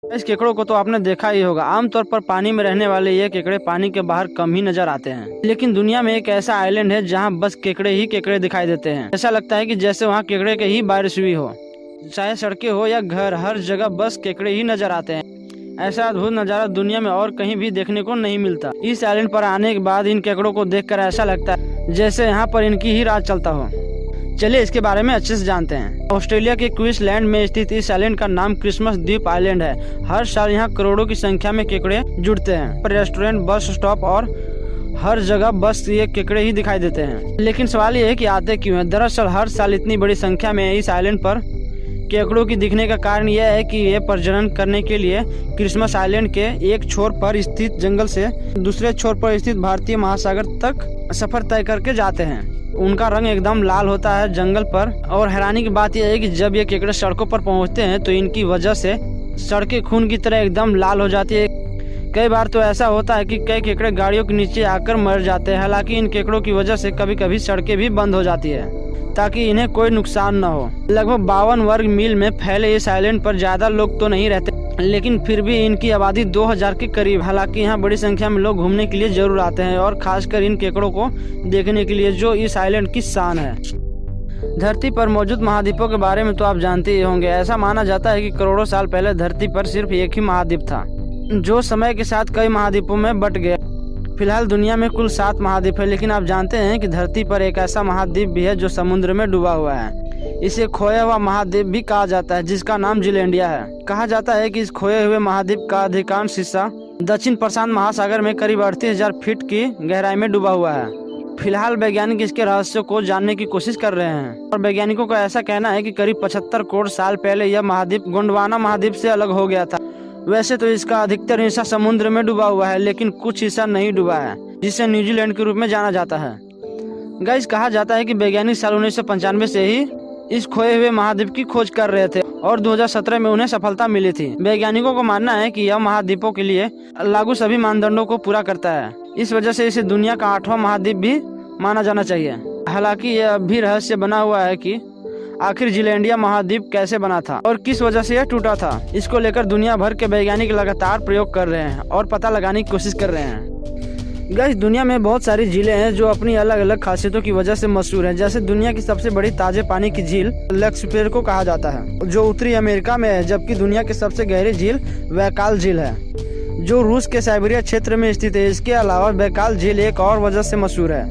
इस केकड़ों को तो आपने देखा ही होगा। आमतौर पर पानी में रहने वाले ये केकड़े पानी के बाहर कम ही नजर आते हैं, लेकिन दुनिया में एक ऐसा आइलैंड है जहाँ बस केकड़े ही केकड़े दिखाई देते हैं। ऐसा लगता है कि जैसे वहाँ केकड़े के ही बारिश हुई हो। चाहे सड़कें हो या घर, हर जगह बस केकड़े ही नजर आते हैं। ऐसा अद्भुत नज़ारा दुनिया में और कहीं भी देखने को नहीं मिलता। इस आइलैंड पर आने के बाद इन केकड़ों को देखकर ऐसा लगता है जैसे यहाँ पर इनकी ही राज चलता हो। चलिए इसके बारे में अच्छे से जानते हैं। ऑस्ट्रेलिया के क्वींसलैंड में स्थित इस आइलैंड का नाम क्रिसमस द्वीप आइलैंड है। हर साल यहाँ करोड़ों की संख्या में केकड़े जुड़ते हैं। रेस्टोरेंट, बस स्टॉप और हर जगह बस ये केकड़े ही दिखाई देते हैं। लेकिन सवाल ये है कि आते क्यों हैं। दरअसल हर साल इतनी बड़ी संख्या में इस आइलैंड पर केकड़ों की दिखने का कारण यह है कि ये प्रजनन करने के लिए क्रिसमस आइलैंड के एक छोर पर स्थित जंगल से दूसरे छोर पर स्थित भारतीय महासागर तक सफर तय करके जाते हैं। उनका रंग एकदम लाल होता है जंगल पर। और हैरानी की बात यह है कि जब ये केकड़े सड़कों पर पहुंचते हैं तो इनकी वजह से सड़कें खून की तरह एकदम लाल हो जाती है। कई बार तो ऐसा होता है कि कई केकड़े गाड़ियों के नीचे आकर मर जाते हैं। हालांकि इन केकड़ों की वजह से कभी कभी सड़कें भी बंद हो जाती है ताकि इन्हें कोई नुकसान न हो। लगभग 52 वर्ग मील में फैले इस आइलैंड पर ज्यादा लोग तो नहीं रहते, लेकिन फिर भी इनकी आबादी 2000 के करीब। हालांकि यहाँ बड़ी संख्या में लोग घूमने के लिए जरूर आते हैं और खासकर इन केकड़ों को देखने के लिए, जो इस आइलैंड की शान है। धरती पर मौजूद महाद्वीपों के बारे में तो आप जानते ही होंगे। ऐसा माना जाता है कि करोड़ों साल पहले धरती पर सिर्फ एक ही महाद्वीप था, जो समय के साथ कई महाद्वीपों में बट गया। फिलहाल दुनिया में कुल 7 महाद्वीप है, लेकिन आप जानते हैं कि धरती पर एक ऐसा महाद्वीप भी है जो समुद्र में डूबा हुआ है। इसे खोया हुआ महाद्वीप भी कहा जाता है, जिसका नाम जिलैंडिया है। कहा जाता है कि इस खोए हुए महाद्वीप का अधिकांश हिस्सा दक्षिण प्रशांत महासागर में करीब 38,000 फीट की गहराई में डूबा हुआ है। फिलहाल वैज्ञानिक इसके रहस्यों को जानने की कोशिश कर रहे हैं और वैज्ञानिकों का ऐसा कहना है कि करीब 75 करोड़ साल पहले यह महाद्वीप गोंडवाना महाद्वीप से अलग हो गया था। वैसे तो इसका अधिकतर हिस्सा समुद्र में डूबा हुआ है, लेकिन कुछ हिस्सा नहीं डूबा है, जिसे न्यूजीलैंड के रूप में जाना जाता है। गाइस, कहा जाता है कि वैज्ञानिक साल 1995 से ही इस खोए हुए महाद्वीप की खोज कर रहे थे और 2017 में उन्हें सफलता मिली थी। वैज्ञानिकों को मानना है कि यह महाद्वीपों के लिए लागू सभी मानदंडों को पूरा करता है। इस वजह से इसे दुनिया का 8वां महाद्वीप भी माना जाना चाहिए। हालांकि यह अब भी रहस्य बना हुआ है कि आखिर जिलैंडिया महाद्वीप कैसे बना था और किस वजह से यह टूटा था। इसको लेकर दुनिया भर के वैज्ञानिक लगातार प्रयोग कर रहे हैं और पता लगाने की कोशिश कर रहे हैं। गाइस, दुनिया में बहुत सारी झीलें हैं जो अपनी अलग अलग खासियतों की वजह से मशहूर हैं। जैसे दुनिया की सबसे बड़ी ताजे पानी की झील लेक सुपिरियर को कहा जाता है, जो उत्तरी अमेरिका में है। जबकि दुनिया की सबसे गहरी झील बैकाल झील है, जो रूस के साइबेरिया क्षेत्र में स्थित है। इसके अलावा बैकाल झील एक और वजह से मशहूर है,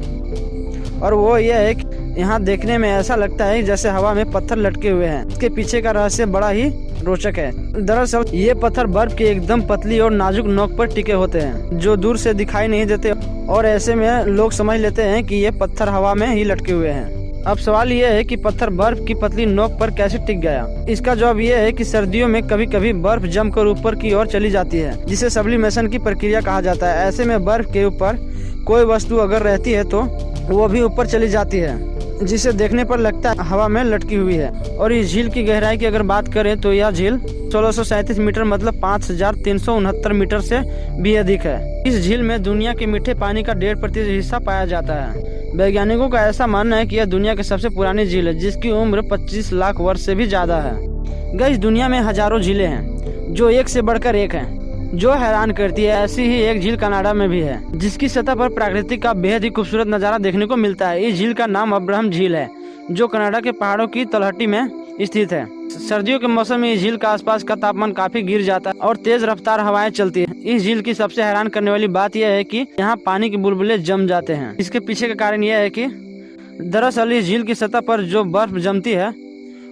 और वो यह है कि यहाँ देखने में ऐसा लगता है जैसे हवा में पत्थर लटके हुए हैं। इसके पीछे का रहस्य बड़ा ही रोचक है। दरअसल ये पत्थर बर्फ की एकदम पतली और नाजुक नोक पर टिके होते हैं, जो दूर से दिखाई नहीं देते, और ऐसे में लोग समझ लेते हैं कि ये पत्थर हवा में ही लटके हुए हैं। अब सवाल ये है कि पत्थर बर्फ की पतली नोक पर कैसे टिक गया। इसका जवाब ये है कि सर्दियों में कभी कभी बर्फ जमकर ऊपर की ओर चली जाती है, जिसे सब्लिमेशन की प्रक्रिया कहा जाता है। ऐसे में बर्फ के ऊपर कोई वस्तु अगर रहती है तो वो भी ऊपर चली जाती है, जिसे देखने पर लगता है हवा में लटकी हुई है। और इस झील की गहराई की अगर बात करें तो यह झील 1637 मीटर मतलब 5369 मीटर से भी अधिक है। इस झील में दुनिया के मीठे पानी का 1.5% हिस्सा पाया जाता है। वैज्ञानिकों का ऐसा मानना है कि यह दुनिया की सबसे पुरानी झील है, जिसकी उम्र 25 लाख वर्ष से भी ज्यादा है। गाइस, दुनिया में हजारों झीलें हैं जो एक से बढ़कर एक हैं, जो हैरान करती है। ऐसी ही एक झील कनाडा में भी है, जिसकी सतह पर प्राकृतिक का बेहद ही खूबसूरत नजारा देखने को मिलता है। इस झील का नाम अब्राहम झील है, जो कनाडा के पहाड़ों की तलहटी में स्थित है। सर्दियों के मौसम में इस झील का आसपास का तापमान काफी गिर जाता है और तेज रफ्तार हवाएं चलती है। इस झील की सबसे हैरान करने वाली बात यह है कि यहाँ पानी के बुलबुले जम जाते हैं। इसके पीछे का कारण यह है कि दरअसल इस झील की सतह पर जो बर्फ जमती है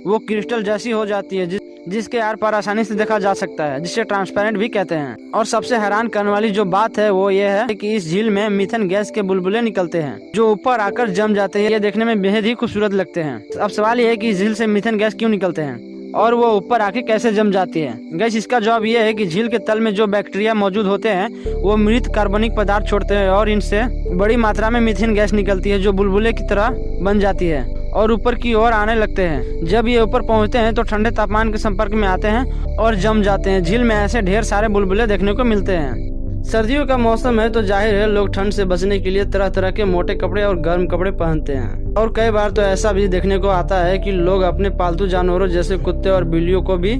वो क्रिस्टल जैसी हो जाती है, जिसके आर पार आसानी से देखा जा सकता है, जिसे ट्रांसपेरेंट भी कहते हैं। और सबसे हैरान करने वाली जो बात है वो ये है कि इस झील में मीथेन गैस के बुलबुले निकलते हैं, जो ऊपर आकर जम जाते हैं। ये देखने में बेहद ही खूबसूरत लगते हैं। अब सवाल ये है कि इस झील से मीथेन गैस क्यों निकलते हैं और वो ऊपर आके कैसे जम जाती है। गैस, इसका जवाब ये है कि झील के तल में जो बैक्टीरिया मौजूद होते हैं वो मृत कार्बनिक पदार्थ छोड़ते हैं और इनसे बड़ी मात्रा में मीथेन गैस निकलती है, जो बुलबुले की तरह बन जाती है और ऊपर की ओर आने लगते हैं। जब ये ऊपर पहुंचते हैं तो ठंडे तापमान के संपर्क में आते हैं और जम जाते हैं। झील में ऐसे ढेर सारे बुलबुले देखने को मिलते हैं। सर्दियों का मौसम है तो जाहिर है लोग ठंड से बचने के लिए तरह तरह के मोटे कपड़े और गर्म कपड़े पहनते हैं। और कई बार तो ऐसा भी देखने को आता है कि लोग अपने पालतू जानवरों जैसे कुत्ते और बिल्लियों को भी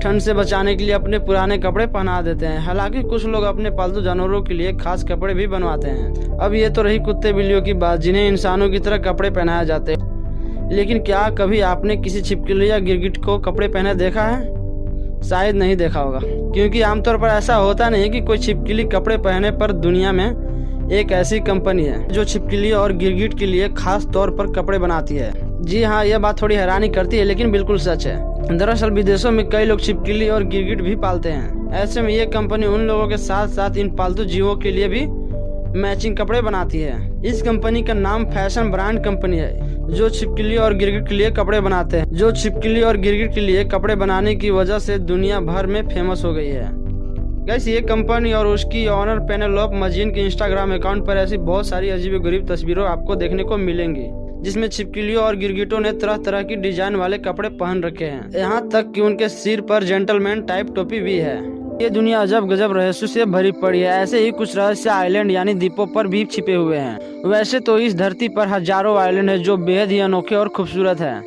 ठंड से बचाने के लिए अपने पुराने कपड़े पहना देते हैं। हालांकि कुछ लोग अपने पालतू जानवरों के लिए खास कपड़े भी बनवाते हैं। अब ये तो रही कुत्ते बिल्लियों की बात, जिन्हें इंसानों की तरह कपड़े पहनाए जाते हैं। लेकिन क्या कभी आपने किसी छिपकली या गिरगिट को कपड़े पहने देखा है? शायद नहीं देखा होगा, क्योंकि आमतौर पर ऐसा होता नहीं कि कोई छिपकली कपड़े पहने पर। दुनिया में एक ऐसी कंपनी है जो छिपकली और गिरगिट के लिए खास तौर पर कपड़े बनाती है। जी हाँ, यह बात थोड़ी हैरानी करती है लेकिन बिल्कुल सच है। दरअसल विदेशों में कई लोग छिपकली और गिरगिट भी पालते हैं। ऐसे में ये कंपनी उन लोगों के साथ साथ इन पालतू जीवों के लिए भी मैचिंग कपड़े बनाती है। इस कंपनी का नाम फैशन ब्रांड कंपनी है, जो छिपकली और गिरगिट के लिए कपड़े बनाते हैं। जो छिपकली और गिरगिट के लिए कपड़े बनाने की वजह से दुनिया भर में फेमस हो गई है। गाइस, ये कंपनी और उसकी ऑनर पेनेलोप मजीन के इंस्टाग्राम अकाउंट पर ऐसी बहुत सारी अजीबोगरीब तस्वीरों आपको देखने को मिलेंगी, जिसमें छिपकलियों और गिरगिटों ने तरह तरह की डिजाइन वाले कपड़े पहन रखे हैं। यहाँ तक कि उनके सिर पर जेंटलमैन टाइप टोपी भी है। ये दुनिया अजब गजब रहस्यों से भरी पड़ी है। ऐसे ही कुछ रहस्य आइलैंड यानी द्वीपों पर भी छिपे हुए हैं। वैसे तो इस धरती पर हजारों आइलैंड है जो बेहद ही अनोखे और खूबसूरत है,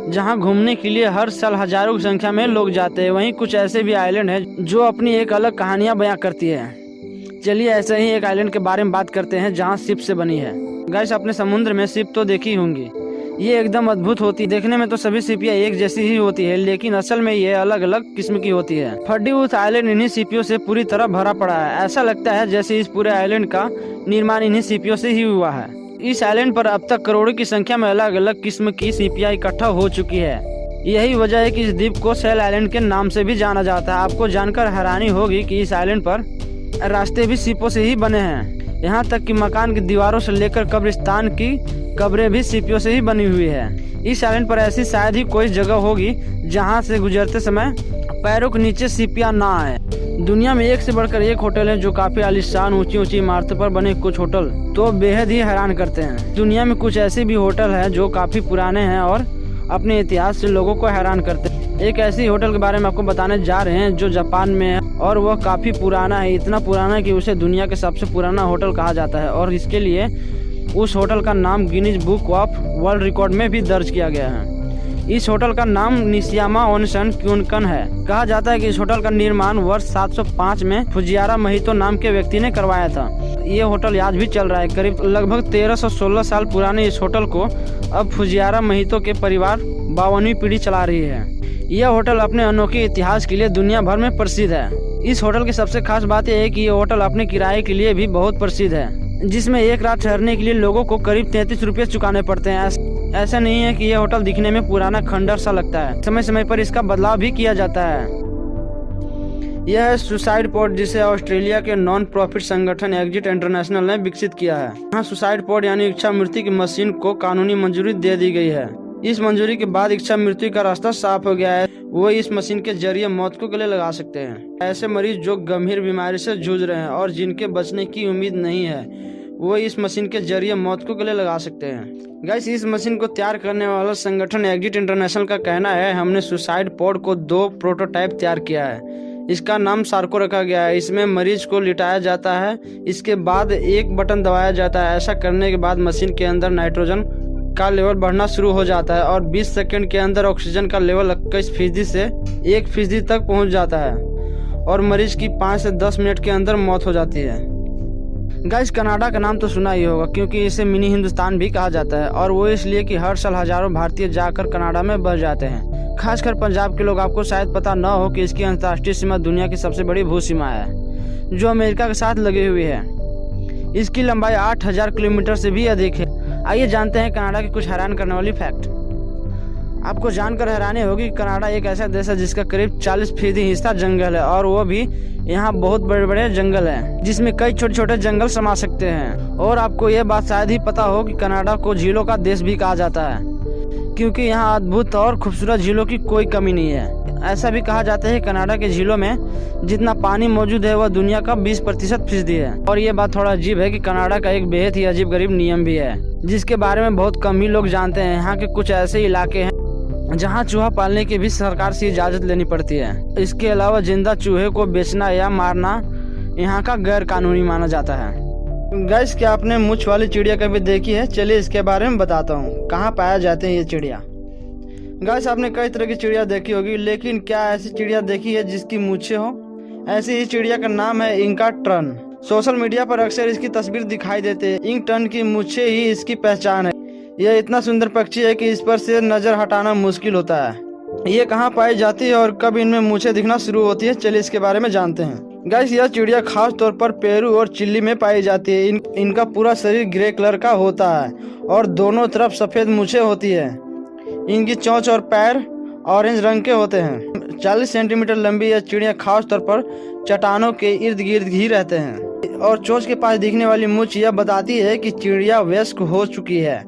जहां घूमने के लिए हर साल हजारों की संख्या में लोग जाते हैं। वहीं कुछ ऐसे भी आइलैंड है जो अपनी एक अलग कहानियां बयां करती है। चलिए ऐसे ही एक आइलैंड के बारे में बात करते हैं जहाँ शिप से बनी है। गाइस, अपने समुद्र में शिप तो देखी होंगी। ये एकदम अद्भुत होती है। देखने में तो सभी सीपियाँ एक जैसी ही होती है, लेकिन असल में ये अलग अलग किस्म की होती है। फर्डीवुथ आइलैंड इन्हीं सीपियों से पूरी तरह भरा पड़ा है। ऐसा लगता है जैसे इस पूरे आइलैंड का निर्माण इन्हीं सीपियों से ही हुआ है। इस आइलैंड पर अब तक करोड़ों की संख्या में अलग अलग किस्म की सीपियाँ इकट्ठा हो चुकी है। यही वजह है कि इस द्वीप को सेल आइलैंड के नाम से भी जाना जाता है। आपको जानकर हैरानी होगी कि इस आइलैंड पर रास्ते भी सीपों से ही बने हैं। यहाँ तक कि मकान की दीवारों से लेकर कब्रिस्तान की कब्रें भी सीपियों से ही बनी हुई है। इस आइलैंड पर ऐसी शायद ही कोई जगह होगी जहाँ से गुजरते समय पैरों के नीचे सीपियाँ ना आए। दुनिया में एक से बढ़कर एक होटल है जो काफी आलीशान ऊंची ऊंची इमारतों पर बने। कुछ होटल तो बेहद ही हैरान करते हैं। दुनिया में कुछ ऐसे भी होटल हैं जो काफी पुराने हैं और अपने इतिहास से लोगों को हैरान करते हैं। एक ऐसी होटल के बारे में आपको बताने जा रहे हैं जो जापान में है और वह काफी पुराना है। इतना पुराना है कि उसे दुनिया के सबसे पुराना होटल कहा जाता है और इसके लिए उस होटल का नाम Guinness book of world record में भी दर्ज किया गया है। इस होटल का नाम निशियामा ओनसन क्यूनकन है। कहा जाता है कि इस होटल का निर्माण वर्ष 705 में फुजियारा महितो नाम के व्यक्ति ने करवाया था। ये होटल आज भी चल रहा है। करीब लगभग 1316 साल पुराने इस होटल को अब फुजियारा महितो के परिवार 52वीं पीढ़ी चला रही है। यह होटल अपने अनोखे इतिहास के लिए दुनिया भर में प्रसिद्ध है। इस होटल की सबसे खास बात यह है कि ये होटल अपने किराए के लिए भी बहुत प्रसिद्ध है, जिसमें एक रात ठहरने के लिए लोगों को करीब 33 रुपये चुकाने पड़ते हैं। ऐसा नहीं है कि यह होटल दिखने में पुराना खंडर सा लगता है। समय समय पर इसका बदलाव भी किया जाता है। यह है सुसाइड पॉड, जिसे ऑस्ट्रेलिया के नॉन प्रॉफिट संगठन एग्जिट इंटरनेशनल ने विकसित किया है। यहाँ सुसाइड पॉड यानी इच्छा मृत्यु की मशीन को कानूनी मंजूरी दे दी गई है। इस मंजूरी के बाद इच्छा मृत्यु का रास्ता साफ हो गया है। वो इस मशीन के जरिए मौत को गले लगा सकते हैं। ऐसे मरीज जो गंभीर बीमारी से जूझ रहे हैं और जिनके बचने की उम्मीद नहीं है, वो इस मशीन के जरिए मौत को गले लगा सकते हैं। गाइस, इस मशीन को तैयार करने वाला संगठन एग्जिट इंटरनेशनल का कहना है, हमने सुसाइड पॉड को 2 प्रोटोटाइप तैयार किया है। इसका नाम सार्को रखा गया है। इसमें मरीज को लिटाया जाता है, इसके बाद एक बटन दबाया जाता है। ऐसा करने के बाद मशीन के अंदर नाइट्रोजन का लेवल बढ़ना शुरू हो जाता है और 20 सेकंड के अंदर ऑक्सीजन का लेवल 21% से 1% तक पहुंच जाता है और मरीज की 5 से 10 मिनट के अंदर मौत हो जाती है। गाइस, कनाडा का नाम तो सुना ही होगा, क्योंकि इसे मिनी हिंदुस्तान भी कहा जाता है और वो इसलिए कि हर साल हजारों भारतीय जाकर कनाडा में बस जाते हैं। खासकर पंजाब के लोग। आपको शायद पता न हो कि इसकी अंतर्राष्ट्रीय सीमा दुनिया की सबसे बड़ी भू सीमा है, जो अमेरिका के साथ लगी हुई है। इसकी लंबाई 8000 किलोमीटर से भी अधिक है। आइए जानते हैं कनाडा की कुछ हैरान करने वाली फैक्ट। आपको जानकर हैरानी होगी कि कनाडा एक ऐसा देश है जिसका करीब 40% हिस्सा जंगल है और वो भी यहाँ बहुत बड़े बड़े जंगल हैं, जिसमें कई छोटे छोटे जंगल समा सकते हैं। और आपको यह बात शायद ही पता हो कि कनाडा को झीलों का देश भी कहा जाता है, क्योंकि यहाँ अद्भुत और खूबसूरत झीलों की कोई कमी नहीं है। ऐसा भी कहा जाता है कि कनाडा के झीलों में जितना पानी मौजूद है वह दुनिया का 20% है। और ये बात थोड़ा अजीब है कि कनाडा का एक बेहद ही अजीब गरीब नियम भी है, जिसके बारे में बहुत कम ही लोग जानते हैं। यहाँ के कुछ ऐसे इलाके हैं जहाँ चूहा पालने की भी सरकार से इजाजत लेनी पड़ती है। इसके अलावा जिंदा चूहे को बेचना या मारना यहाँ का गैर कानूनी माना जाता है। गाइस, क्या आपने मूंछ वाली चिड़िया कभी देखी है? चलिए इसके बारे में बताता हूँ। कहाँ पाया जाते हैं ये चिड़िया? गाइस, आपने कई तरह की चिड़िया देखी होगी, लेकिन क्या ऐसी चिड़िया देखी है जिसकी मूछें हो? ऐसी ही चिड़िया का नाम है इंका टर्न। सोशल मीडिया पर अक्सर इसकी तस्वीर दिखाई देती है। इंक टर्न की मूछें ही इसकी पहचान है। यह इतना सुंदर पक्षी है कि इस पर से नजर हटाना मुश्किल होता है। ये कहाँ पाई जाती है और कब इनमें मूछें दिखना शुरू होती है? चलिए इसके बारे में जानते हैं। गाइस, यह चिड़िया खास तौर पर पेरू और चिली में पाई जाती है। इनका पूरा शरीर ग्रे कलर का होता है और दोनों तरफ सफेद मूछें होती है। इनकी चोंच और पैर ऑरेंज रंग के होते हैं। 40 सेंटीमीटर लंबी यह चिड़िया खास तौर पर चट्टानों के इर्द गिर्द ही रहते हैं और चोंच के पास दिखने वाली मूंछ यह बताती है कि चिड़िया वयस्क हो चुकी है।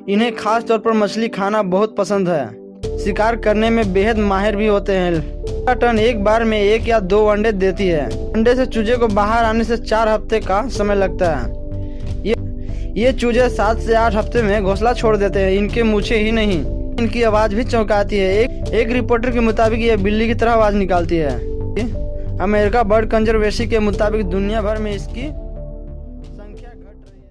इन्हें खास तौर पर मछली खाना बहुत पसंद है। शिकार करने में बेहद माहिर भी होते हैं। टर्न एक बार में 1 या 2 अंडे देती है। अंडे से चूजे को बाहर आने से 4 हफ्ते का समय लगता है। ये चूजे 7 से 8 हफ्ते में घोंसला छोड़ देते हैं। इनके मूछें ही नहीं, इनकी आवाज भी चौंकाती है। एक रिपोर्टर के मुताबिक यह बिल्ली की तरह आवाज निकालती है। अमेरिका बर्ड कंजर्वेसी के मुताबिक दुनिया भर में इसकी संख्या घट रही है।